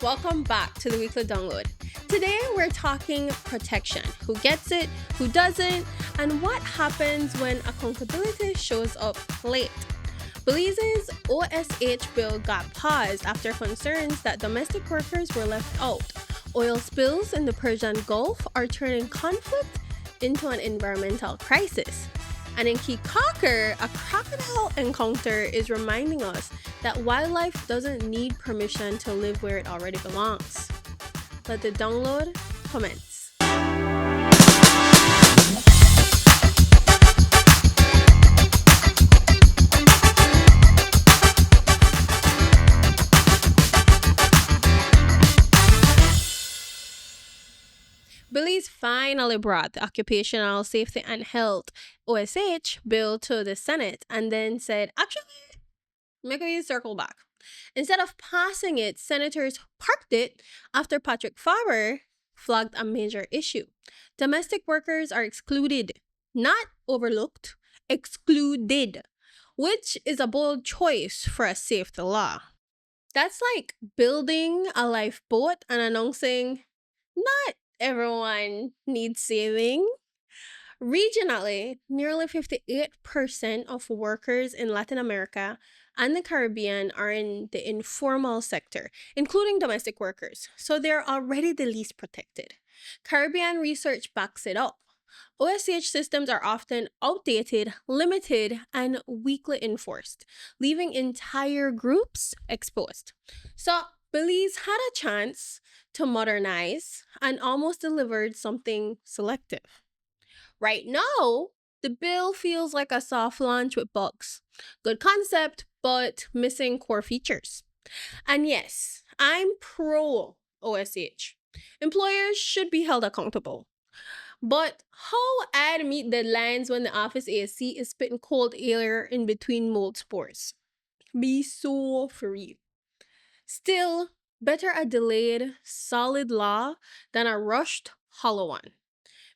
Welcome back to the weekly download. Today we're talking protection. Who gets it, who doesn't, and what happens when accountability shows up late. Belize's OSH Bill got paused after concerns that domestic workers were left out. Oil spills in the Persian Gulf are turning conflict into an environmental crisis. And in Caye Caulker, a crocodile encounter is reminding us that wildlife doesn't need permission to live where it already belongs. Let the download commence. Belize finally brought the Occupational Safety and Health OSH bill to the Senate and then said, actually, make me circle back. Instead of passing it, senators parked it after Patrick Farber flagged a major issue. Domestic workers are excluded, not overlooked, excluded, which is a bold choice for a safety law. That's like building a lifeboat and announcing, not everyone needs saving. Regionally, nearly 58% of workers in Latin America and the Caribbean are in the informal sector, including domestic workers, so they're already the least protected. Caribbean research backs it up. OSH systems are often outdated, limited, and weakly enforced, leaving entire groups exposed. So, Belize had a chance to modernize and almost delivered something selective. Right now, the bill feels like a soft launch with bugs. Good concept, but missing core features. And yes, I'm pro OSH. Employers should be held accountable. But how I'd meet deadlines when the office AC is spitting cold air in between mold spores? Be so for real. Still, better a delayed, solid law than a rushed, hollow one.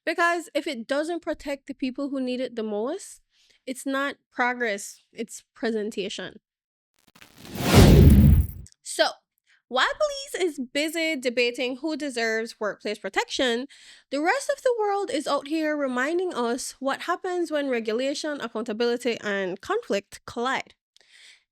Because if it doesn't protect the people who need it the most, it's not progress, it's presentation. So, while Belize is busy debating who deserves workplace protection, the rest of the world is out here reminding us what happens when regulation, accountability, and conflict collide.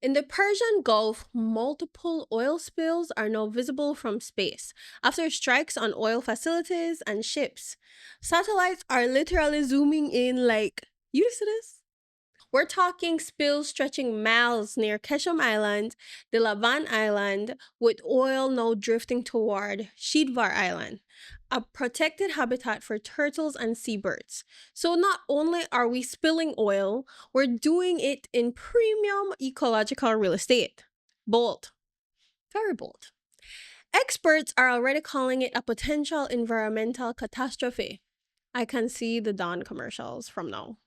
In the Persian Gulf, multiple oil spills are now visible from space after strikes on oil facilities and ships. Satellites are literally zooming in like, you see this? We're talking spills stretching miles near Kesham Island, the Lavan Island, with oil now drifting toward Shidvar Island, a protected habitat for turtles and seabirds. So not only are we spilling oil, we're doing it in premium ecological real estate. Bold. Very bold. Experts are already calling it a potential environmental catastrophe. I can see the Dawn commercials from now.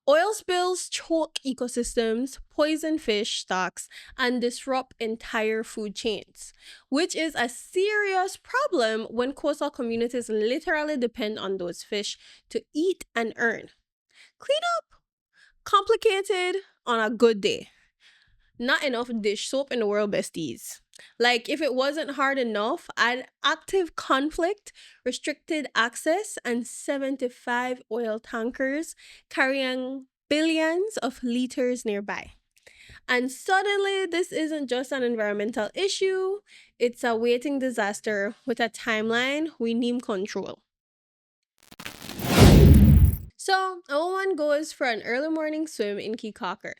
Oil spills choke ecosystems, poison fish stocks, and disrupt entire food chains, which is a serious problem when coastal communities literally depend on those fish to eat and earn. Clean up? Complicated on a good day. Not enough dish soap in the world, besties. Like, if it wasn't hard enough, I'd active conflict, restricted access, and 75 oil tankers carrying billions of liters nearby. And suddenly, this isn't just an environmental issue, it's a waiting disaster with a timeline we need control. So, a woman goes for an early morning swim in Caye Caulker,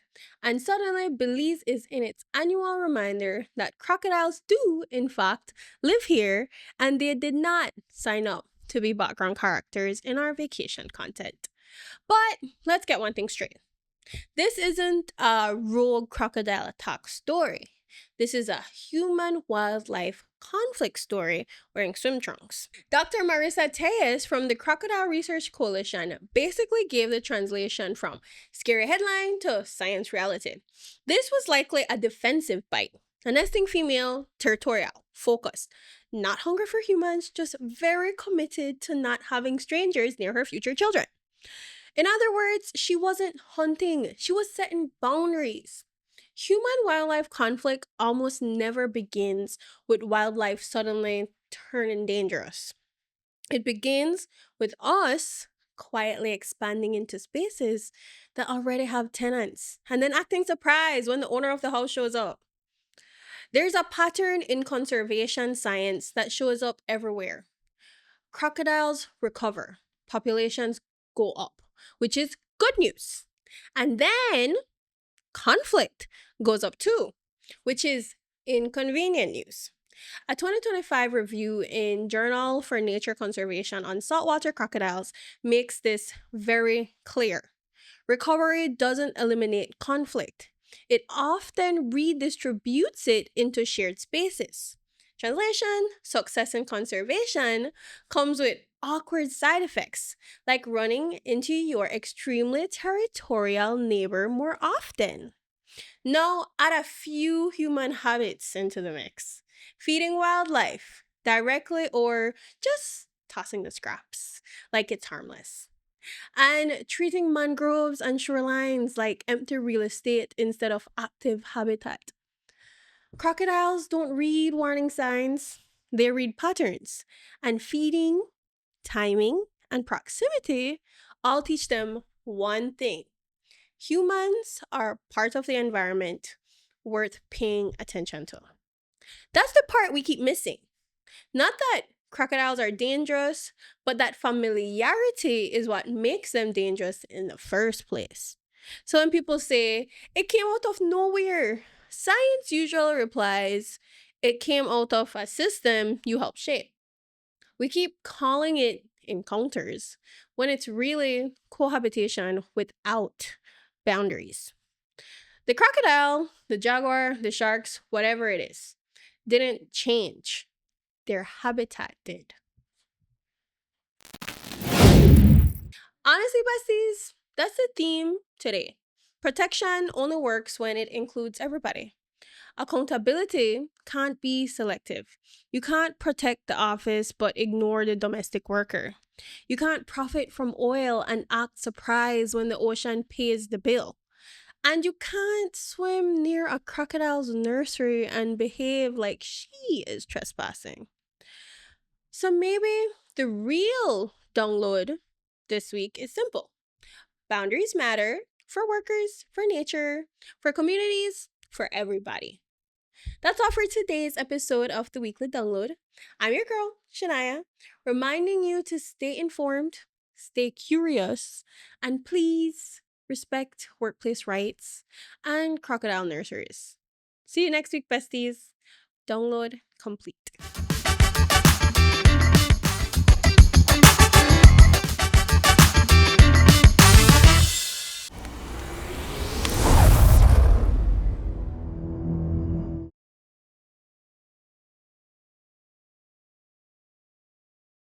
and suddenly Belize is in its annual reminder that crocodiles do, in fact, live here, and they did not sign up to be background characters in our vacation content. But let's get one thing straight. This isn't a rogue crocodile attack story. This is a human wildlife conflict story wearing swim trunks. Dr. Marissa Tejas from the Crocodile Research Coalition basically gave the translation from scary headline to science reality. This was likely a defensive bite. A nesting female, territorial, focused, not hungry for humans, just very committed to not having strangers near her future children. In other words, she wasn't hunting, she was setting boundaries. Human wildlife conflict almost never begins with wildlife suddenly turning dangerous. It begins with us quietly expanding into spaces that already have tenants and then acting surprised when the owner of the house shows up. There's a pattern in conservation science that shows up everywhere. Crocodiles recover, populations go up, which is good news. And then conflict goes up too, which is inconvenient news. A 2025 review in Journal for Nature Conservation on saltwater crocodiles makes this very clear. Recovery doesn't eliminate conflict. It often redistributes it into shared spaces. Translation: success in conservation comes with awkward side effects, like running into your extremely territorial neighbor more often. Now, add a few human habits into the mix. Feeding wildlife directly or just tossing the scraps like it's harmless. And treating mangroves and shorelines like empty real estate instead of active habitat. Crocodiles don't read warning signs, they read patterns. And feeding, timing, and proximity all teach them one thing: humans are part of the environment worth paying attention to. That's the part we keep missing. Not that crocodiles are dangerous, but that familiarity is what makes them dangerous in the first place. So when people say, it came out of nowhere, science usually replies, it came out of a system you helped shape. We keep calling it encounters when it's really cohabitation without boundaries. The crocodile, the jaguar, the sharks, whatever it is, didn't change. Their habitat did. Honestly, besties, that's the theme today. Protection only works when it includes everybody. Accountability can't be selective. You can't protect the office but ignore the domestic worker. You can't profit from oil and act surprised when the ocean pays the bill. And you can't swim near a crocodile's nursery and behave like she is trespassing. So maybe the real download this week is simple: boundaries matter for workers, for nature, for communities, for everybody. That's all for today's episode of the Weekly Download. I'm your girl, Shania, reminding you to stay informed, stay curious, and please respect workplace rights and crocodile nurseries. See you next week, besties. Download complete.